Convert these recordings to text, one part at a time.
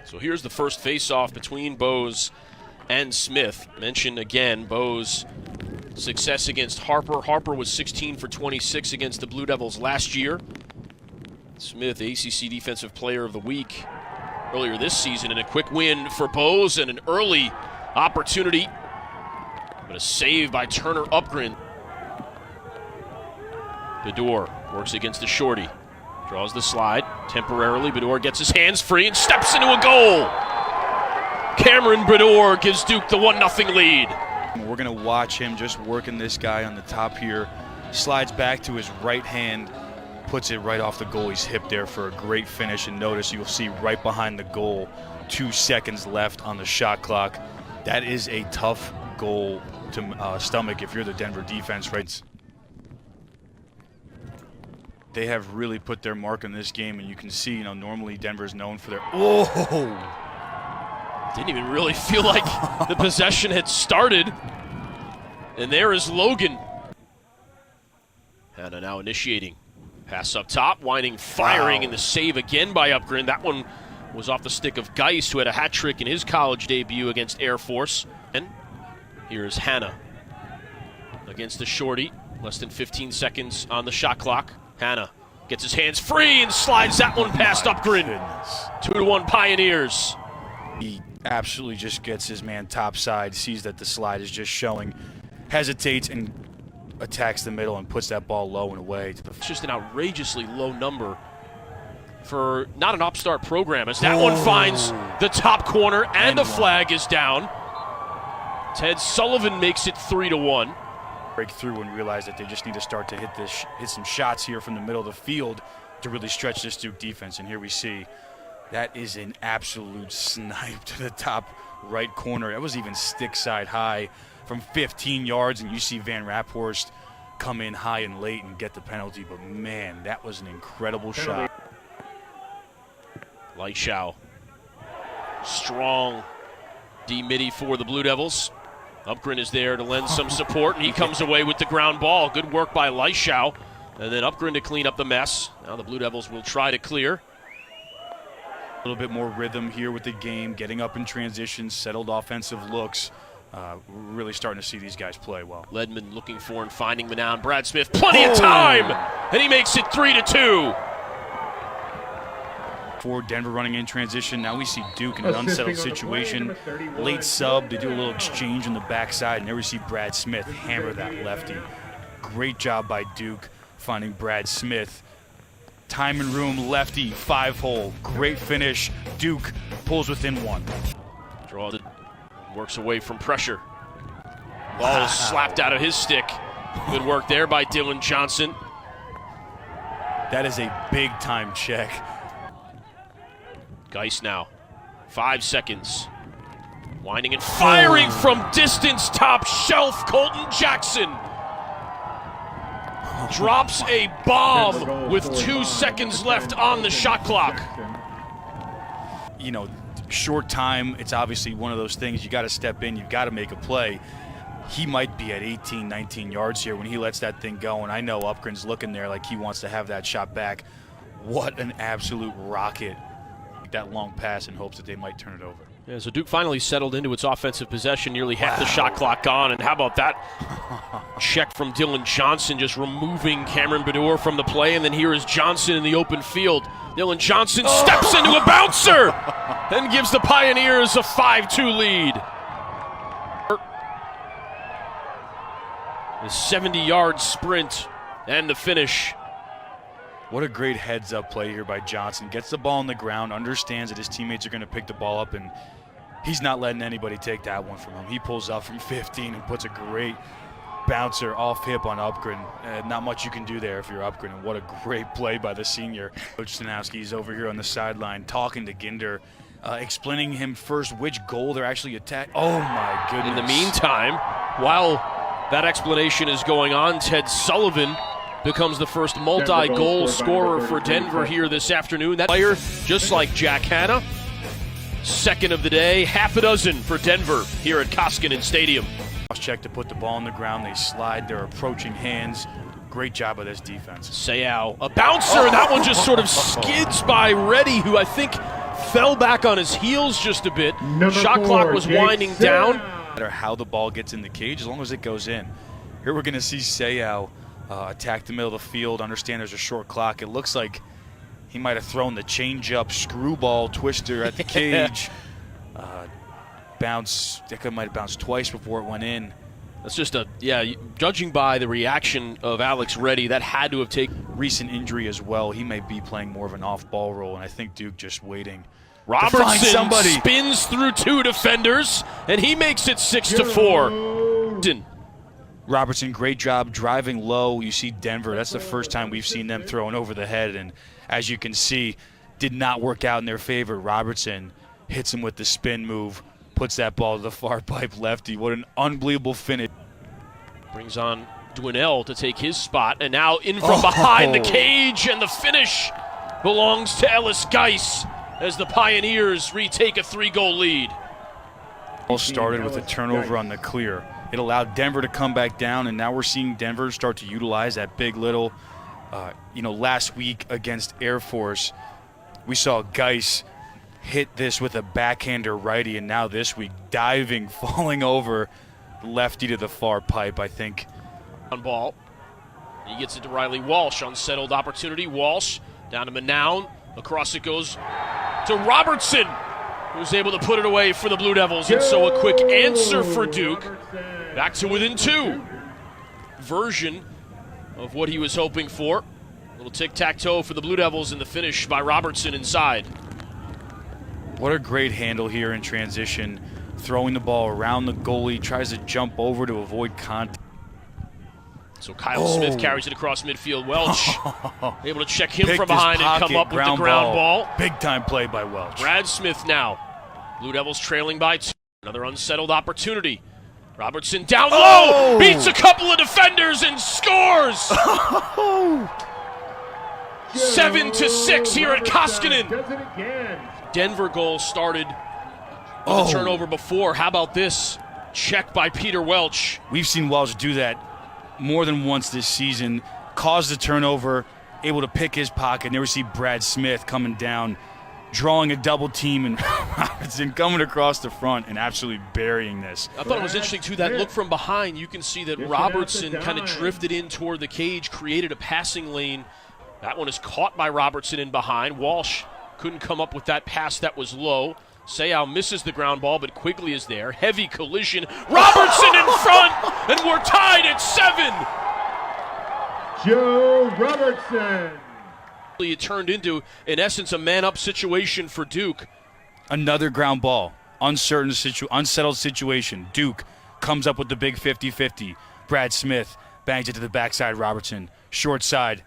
So here's the first face-off between Bose and Smith. Mentioned again, Bose success against Harper. Harper was 16 for 26 against the Blue Devils last year. Smith, ACC Defensive Player of the Week earlier this season, and a quick win for Bose and an early opportunity. But a save by Turner Uppgren. Bedore works against the shorty. Draws the slide temporarily. Bedore gets his hands free and steps into a goal. Cameron Bedore gives Duke the 1-0 lead. We're going to watch him just working this guy on the top here. Slides back to his right hand, puts it right off the goalie's hip there for a great finish. And notice you'll see right behind the goal, 2 seconds left on the shot clock. That is a tough goal to stomach if you're the Denver defense, right? They have really put their mark on this game, and you can see, normally Denver's known for their... Oh! Didn't even really feel like the possession had started. And there is Logan. Hannah now initiating. Pass up top, winding, firing, and the save again by Uppgren. That one was off the stick of Geis, who had a hat trick in his college debut against Air Force. And here's Hannah against the shorty. Less than 15 seconds on the shot clock. Hannah gets his hands free and slides that one past Uppgren. 2-1 Pioneers. He absolutely just gets his man topside, sees that the slide is just showing, hesitates and attacks the middle and puts that ball low and away. It's just an outrageously low number for not an upstart program, as that one finds the top corner and the flag is down. Ted Sullivan makes it 3-1. Break through and realize that they just need to start to hit some shots here from the middle of the field to really stretch this Duke defense. And here we see that is an absolute snipe to the top right corner. That was even stick side high from 15 yards, and you see Van Raphorst come in high and late and get the penalty. But man, that was an incredible shot. Leishow, strong D-midi for the Blue Devils. Uppgren is there to lend some support, and he comes away with the ground ball. Good work by Leishow. And then Uppgren to clean up the mess. Now the Blue Devils will try to clear. A little bit more rhythm here with the game, getting up in transition, settled offensive looks. We're really starting to see these guys play well. Ledman looking for and finding Manown and Brad Smith. Plenty of time! And he makes it 3-2. For Denver running in transition, now we see Duke in an unsettled situation. Late sub, they do a little exchange on the backside, and there we see Brad Smith hammer that lefty. Great job by Duke finding Brad Smith. Time and room lefty, 5-hole. Great finish. Duke pulls within 1. Draws it, works away from pressure. Ball is slapped out of his stick. Good work there by Dylan Johnson. That is a big-time check. Geis now, 5 seconds. Winding and firing from distance, top shelf, Colton Jackson. Drops a bomb with 2 seconds left on the shot clock. Short time, it's obviously one of those things. You got to step in, you've got to make a play. He might be at 18, 19 yards here when he lets that thing go, and I know Uppgren's looking there like he wants to have that shot back. What an absolute rocket. That long pass in hopes that they might turn it over. Yeah, so Duke finally settled into its offensive possession, nearly half the shot clock gone, and how about that check from Dylan Johnson, just removing Cameron Bedore from the play, and then here is Johnson in the open field. Dylan Johnson steps into a bouncer and gives the Pioneers a 5-2 lead. The 70-yard sprint and the finish. What a great heads-up play here by Johnson. Gets the ball on the ground, understands that his teammates are going to pick the ball up, and he's not letting anybody take that one from him. He pulls up from 15 and puts a great bouncer off hip on Uppgren. Not much you can do there if you're Uppgren, and what a great play by the senior. Coach Stanowski is over here on the sideline talking to Ginder, explaining him first which goal they're actually attacking. Oh, my goodness. In the meantime, while that explanation is going on, Ted Sullivan becomes the first multi-goal scorer for Denver here this afternoon. That player, just like Jack Hannah, second of the day, half a dozen for Denver here at Koskinen Stadium. Check to put the ball on the ground. They slide their approaching hands. Great job of this defense. Sayao, a bouncer. That one just sort of skids by Reddy, who I think fell back on his heels just a bit. Number Shot 4, clock was winding down. No matter how the ball gets in the cage, as long as it goes in. Here we're going to see Sayao attack the middle of the field. Understand there's a short clock. It looks like he might have thrown the change-up screwball twister at the cage. Bounce. That might have bounced twice before it went in. That's just judging by the reaction of Alex Reddy, that had to have taken. Recent injury as well. He may be playing more of an off-ball role, and I think Duke just waiting. Robertson spins through 2 defenders, and he makes it 6-4. Robertson, great job driving low. You see Denver, that's the first time we've seen them throwing over the head, and as you can see, did not work out in their favor. Robertson hits him with the spin move, puts that ball to the far pipe lefty. What an unbelievable finish. Brings on Dwinell to take his spot, and now in from behind the cage, and the finish belongs to Ellis Geis as the Pioneers retake a 3-goal lead. All started with a turnover on the clear. It allowed Denver to come back down, and now we're seeing Denver start to utilize that big little, last week against Air Force, we saw Geis hit this with a backhander righty, and now this week diving, falling over lefty to the far pipe, I think. On ball. He gets it to Riley Walsh. Unsettled opportunity. Walsh down to Manown. Across it goes to Robertson, who's able to put it away for the Blue Devils. And so a quick answer for Duke. Back to within 2. Version of what he was hoping for. A little tic-tac-toe for the Blue Devils in the finish by Robertson inside. What a great handle here in transition. Throwing the ball around the goalie, tries to jump over to avoid contact. So Kyle Smith carries it across midfield. Welch able to check him from behind and come up with the ground ball. Big time play by Welch. Brad Smith now. Blue Devils trailing by 2. Another unsettled opportunity. Robertson down low, beats a couple of defenders and scores! 7-6 here at Koskinen. Denver goal started with a turnover before. How about this? Check by Peter Welch. We've seen Welch do that more than once this season. Caused the turnover, able to pick his pocket. Never see Brad Smith coming down, drawing a double team, and Robertson coming across the front and absolutely burying this. I thought it was interesting, too, that look from behind. You can see that Robertson kind of drifted in toward the cage, created a passing lane. That one is caught by Robertson in behind. Walsh couldn't come up with that pass that was low. Sayao misses the ground ball, but Quigley is there. Heavy collision. Robertson in front, and we're tied at 7. Joe Robertson. It turned into, in essence, a man-up situation for Duke. Another ground ball. Unsettled situation. Duke comes up with the big 50-50. Brad Smith bangs it to the backside. Robertson, short side.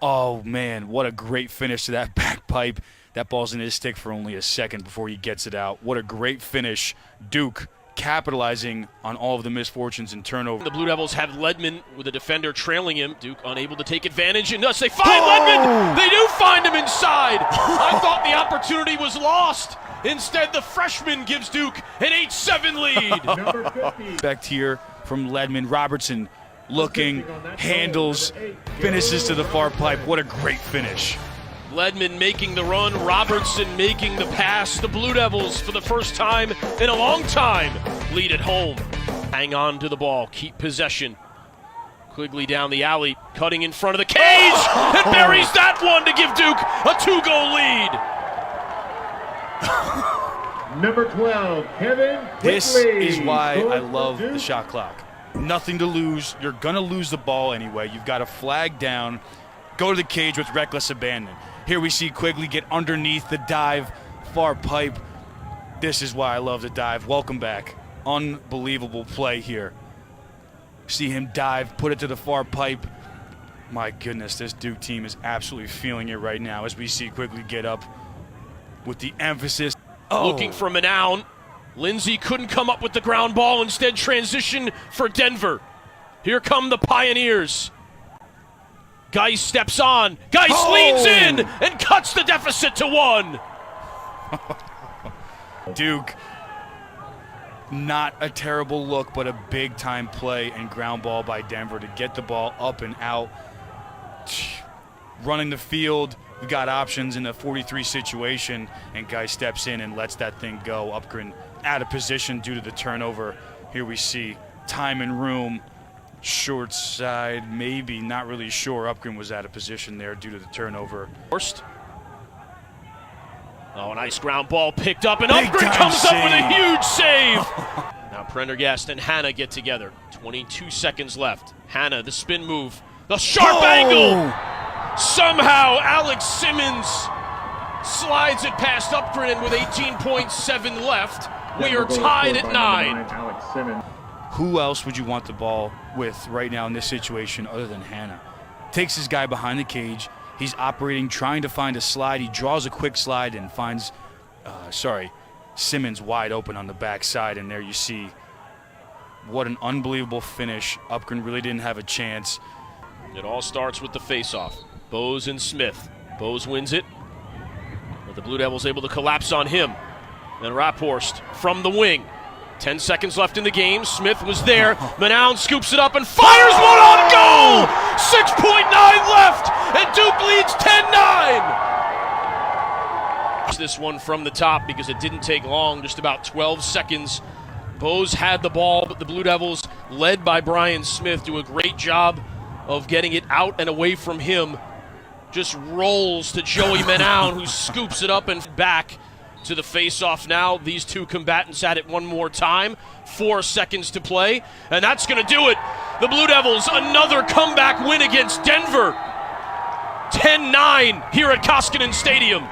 Oh, man, what a great finish to that back pipe. That ball's in his stick for only a second before he gets it out. What a great finish. Duke capitalizing on all of the misfortunes and turnover. The Blue Devils have Ledman with a defender trailing him. Duke unable to take advantage, and thus they find Ledman. They do find him inside. I thought the opportunity was lost. Instead, the freshman gives Duke an 8-7 lead. Number 50. Back here from Ledman. Robertson looking, handles, finishes to the far pipe. What a great finish. Ledman making the run, Robertson making the pass. The Blue Devils, for the first time in a long time, lead at home. Hang on to the ball, keep possession. Quigley down the alley, cutting in front of the cage, and buries that one to give Duke a 2-goal lead. Number 12, Kevin Quigley. This is why I love the shot clock. Nothing to lose. You're going to lose the ball anyway. You've got a flag down. Go to the cage with reckless abandon. Here we see Quigley get underneath the dive, far pipe. This is why I love the dive. Welcome back. Unbelievable play here. See him dive, put it to the far pipe. My goodness, this Duke team is absolutely feeling it right now as we see Quigley get up with the emphasis. Looking for Manown. Lindsay couldn't come up with the ground ball, instead transition for Denver. Here come the Pioneers. Geis steps on. Geis leans in and cuts the deficit to 1. Duke, not a terrible look, but a big-time play and ground ball by Denver to get the ball up and out. Running the field, we've got options in a 43 situation, and Geis steps in and lets that thing go. Uppgren out of position due to the turnover. Here we see time and room, short side, maybe, not really sure. Uppgren was out of position there due to the turnover. First. Oh, nice ground ball picked up, and Big Uppgren time comes up with a save. huge save. Now Prendergast and Hanna get together. 22 seconds left. Hanna, the spin move, the sharp angle. Somehow Alex Simmons slides it past Uppgren, and with 18.7 left, we are tied at 9. Alex Simmons. Who else would you want the ball with right now in this situation other than Hanna? Takes his guy behind the cage. He's operating, trying to find a slide. He draws a quick slide and finds, Simmons wide open on the backside. And there you see what an unbelievable finish. Uppgren really didn't have a chance. It all starts with the face-off. Bose and Smith. Bose wins it, but the Blue Devils able to collapse on him. Then Raphorst from the wing. 10 seconds left in the game. Smith was there. Manown scoops it up and fires one on goal! 6.9 left, and Duke leads 10-9. This one from the top because it didn't take long, just about 12 seconds. Bose had the ball, but the Blue Devils, led by Brian Smith, do a great job of getting it out and away from him. Just rolls to Joey Manown, who scoops it up and back to the face-off now. These two combatants at it one more time. 4 seconds to play, and that's going to do it. The Blue Devils, another comeback win against Denver. 10-9 here at Koskinen Stadium.